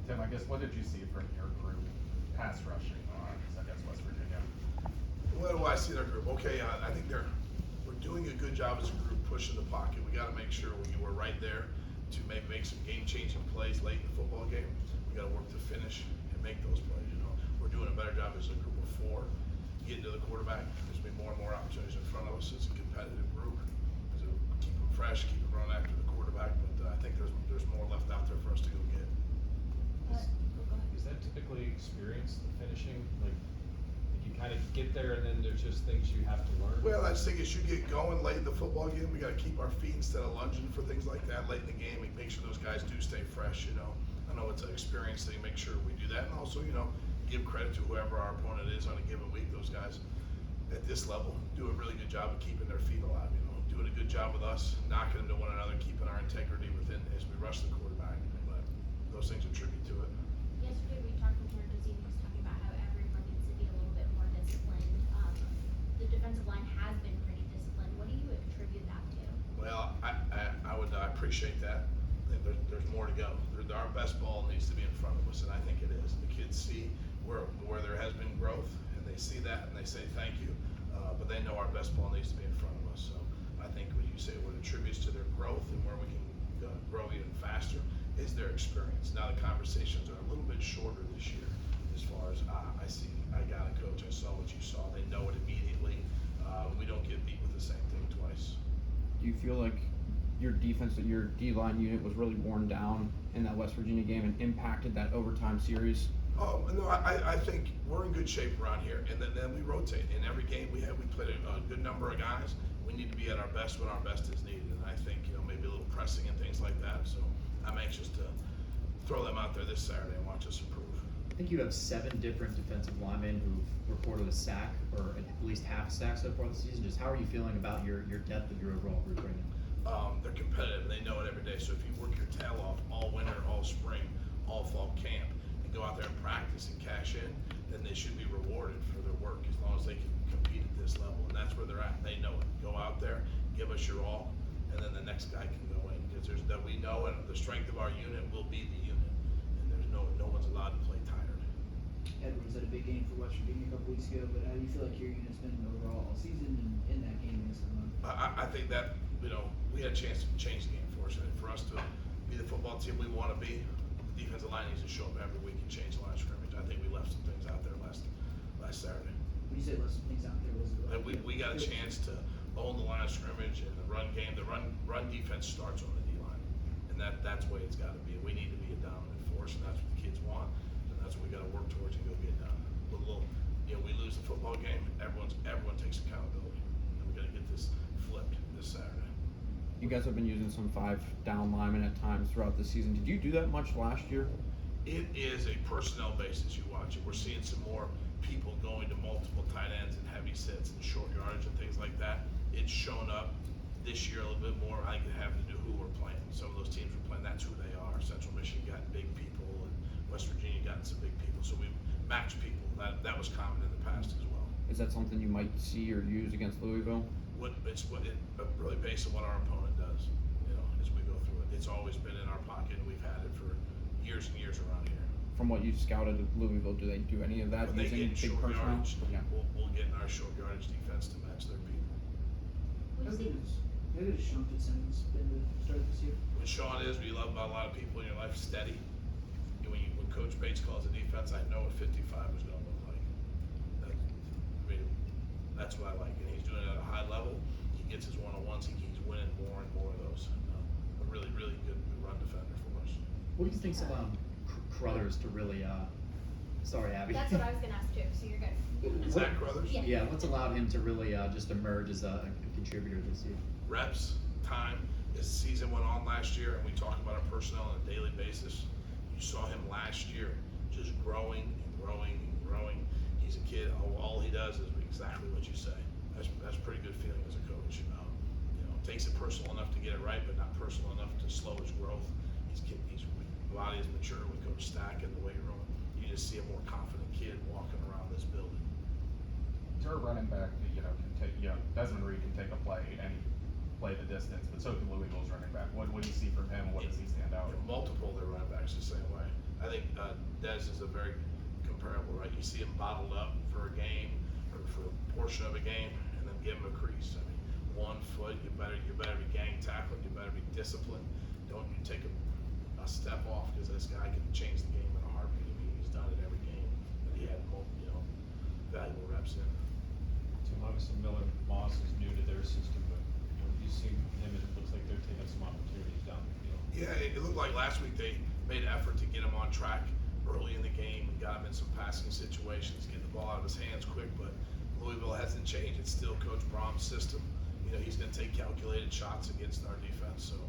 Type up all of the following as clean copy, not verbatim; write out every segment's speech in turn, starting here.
Tim, I guess, what did you see from your group pass rushing against West Virginia? What do I see in our group? Okay, I think we're doing a good job as a group pushing the pocket. We got to make sure we're right there to maybe make some game-changing plays late in the football game. We got to work to finish and make those plays. You know, we're doing a better job as a group of four getting to the quarterback. There's been more and more opportunities in front of us. It's a competitive group. So keep them fresh, keep them running after the quarterback. But I think there's more left out there for us to go get. Is that typically experienced, the finishing? Like, you kind of get there and then there's just things you have to learn? Well, I just think as you get going late in the football game, we got to keep our feet instead of lunging for things like that late in the game and make sure those guys do stay fresh, you know. I know it's an experience thing, make sure we do that. And also, you know, give credit to whoever our opponent is on a given week. Those guys at this level do a really good job of keeping their feet alive, you know, doing a good job with us, knocking them to one another, keeping our integrity within as we rush the quarterback. But those things attribute to it. Yesterday we talked with Jared Dizzy and he was talking about how everyone needs to be a little bit more disciplined. The defensive line has been pretty disciplined. What do you attribute that to? Well, I appreciate that. There's more to go. Our best ball needs to be in front of us, and I think it is. The kids see where there has been growth, and they see that, and they say thank you. But they know our best ball needs to be in front of us. So I think when you say what attributes to their growth and where we can grow even faster is their experience. Now the conversations are a little bit shorter this year as far as I got a coach, I saw what you saw. They know it immediately. We don't get beat with the same thing twice. Do you feel like your defense, your D-line unit was really worn down in that West Virginia game and impacted that overtime series? Oh, no, I think we're in good shape around here, and then we rotate. In every game we played a good number of guys. We need to be at our best when our best is needed, and I think, you know, maybe a little pressing and things like that. So I'm anxious to throw them out there this Saturday and watch us improve. I think you have 7 different defensive linemen who've reported a sack, or at least half a sack so far this season. Just how are you feeling about your depth of your overall group right now? They're competitive, and they know it every day. So if you work your tail off all winter, all spring, all fall camp, and go out there and practice and cash in, then they should be rewarded for their work as long as they can compete at this level. And that's where they're at. They know it. Go out there, give us your all, and then the next guy can go in. Because that we know, and the strength of our unit will be the unit. And there's no one's allowed to play tired. Edwards had a big game for West Virginia a couple weeks ago, but how do you feel like your unit's been overall all season and in that game against them? I think that, you know, we had a chance to change the game for us. And for us to be the football team we want to be, the defensive line needs to show up every week and change the line of scrimmage. I think we left some things out there last Saturday. When you say left some things out there, was it like, We got a chance to own the line of scrimmage and the run game. The run defense starts on the D line, and that's the way it's got to be. We need to be a dominant force, and that's what the kids want, and that's what we got to work towards and go get done. We lose the football game. Everyone takes accountability, and we got to get this flipped this Saturday. You guys have been using some 5 down linemen at times throughout the season. Did you do that much last year? It is a personnel basis. You watch it. We're seeing some more people going to multiple tight ends and heavy sets and short yardage and things like that. It's shown up this year a little bit more. I think it having to do who we're playing. Some of those teams we're playing, that's who they are. Central Michigan got big people, and West Virginia got some big people. So we match people. That was common in the past as well. Is that something you might see or use against Louisville? Really based on what our opponent does, you know, as we go through it. It's always been in our pocket, and we've had it for years and years around here. From what you scouted at Louisville, do they do any of that? When they using get big short personnel? yardage, Yeah. we'll get in our short yardage defense to match their people. Maybe it's Sean Fitzsimmons been to start this year? What Sean is, what you love about a lot of people in your life, steady. When Coach Bates calls a defense, I know what 55 is going to look like. That's what I like, and he's doing it at a high level. He gets his one-on-ones. He's winning more and more of those. A really, really good run defender for us. What do you think's allowed Crothers to really? Sorry, Abby. That's what I was gonna ask too, so you're good. Zach Crothers? Yeah. Yeah, what's allowed him to really just emerge as a contributor this year? Reps, time. As the season went on last year, and we talk about our personnel on a daily basis, you saw him last year just growing and growing and growing. He's a kid. All he does is exactly what you say. That's a pretty good feeling as a coach. Takes it personal enough to get it right, but not personal enough to slow his growth. His body is mature with Coach Stack in the weight room. You just see a more confident kid walking around this building. You're a running back that, can take, Desmond Reed can take a play and play the distance, but so can Louisville's running back. What do you see from him? What does he stand out? Multiple of their running backs the same way. I think think Dez is a very comparable, right? You see him bottled up for a game or for a portion of a game, and then give him a crease. I mean, 1 foot, you better be gang tackling, you better be disciplined. Don't you take a step off, because this guy can change the game in a heartbeat. I mean, he's done it every game that he had, valuable reps in. Tim, obviously Miller Moss is new to their system, but when you see him, it looks like they're taking some opportunities down the field. Yeah, it looked like last week they made an effort to get him on track early in the game, got him in some passing situations, get the ball out of his hands quick, but Louisville hasn't changed. It's still Coach Brom's system. He's going to take calculated shots against our defense. So,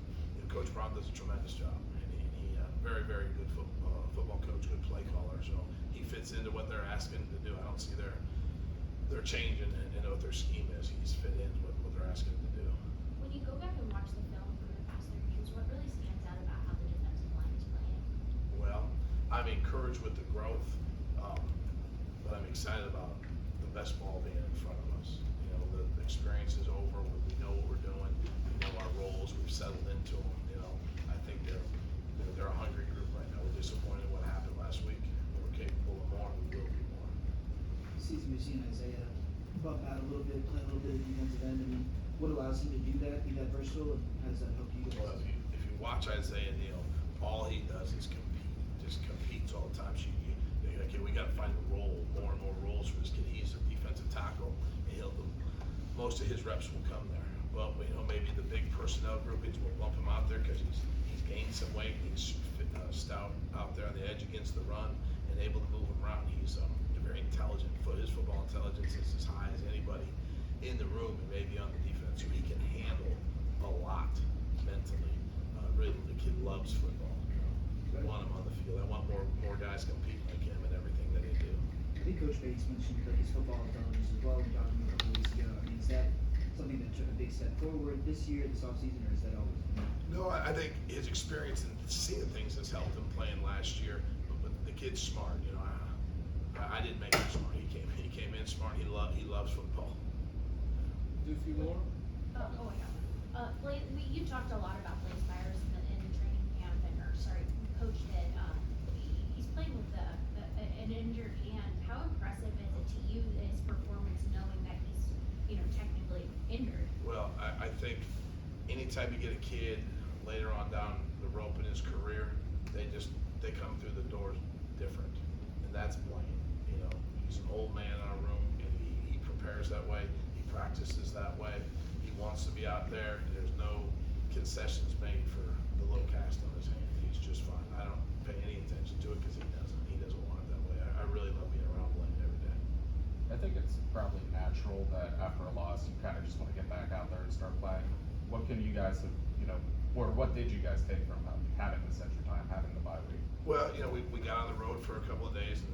Coach Brom does a tremendous job, and he very, very good football coach, good play caller. So he fits into what they're asking to do. I don't see their changing and what their scheme is. He's fit in with what they're asking him to do. When you go back and watch the film from the past 3 games, what really stands out about how the defensive line is playing? Well, I'm encouraged with the growth, but I'm excited about the best ball being in front of us. The experience is over. We know what we're doing. We know our roles. We've settled into them. I think they're a hungry group right now. We're disappointed in what happened last week. We're capable of more. We will be more. This season we've seen Isaiah bump out a little bit, play a little bit of defensive end. I mean, what allows him to do that, be that versatile, and how does that help you guys? Well, if you watch Isaiah Neal, all he does is compete. Just competes all the time. So okay, we got to find a role, more and more roles for this kid. He's a defensive tackle, and most of his reps will come there. But maybe the big personnel groupings will bump him out there because he's gained some weight. He's stout out there on the edge against the run and able to move him around. He's very intelligent. His football intelligence is as high as anybody in the room, and maybe on the defense. So he can handle a lot mentally. Really, the kid loves football. I want him on the field. I want more guys competing like him in everything that they do. I think Coach Bates mentioned that his football intelligence as well when talking to him a couple weeks ago. I mean, is that something that took a big step forward this year, this offseason, or is that always been? No, I think his experience and seeing things has helped him playing last year. But the kid's smart. I didn't make him smart. He came in smart. He loves football. Do a few more? Blaine, you talked a lot about Blaine Spires in the training camp, Coach did. He's playing with an injured hand. How impressive is it to you, his performance, knowing that he's, technically injured? Well, I think anytime you get a kid later on down the rope in his career, they come through the doors different, and that's Blaine. He's an old man in our room, and he prepares that way. He practices that way. He wants to be out there. There's no concessions made for the little cast on his hand. He's just fine. I don't pay any attention to it because he doesn't. He doesn't want it that way. I really love being around Blaine every day. I think it's probably natural that after a loss, you kind of just want to get back out there and start playing. What can you guys have, or what did you guys take from having this extra time, having the bye week? Well, we got on the road for a couple of days, and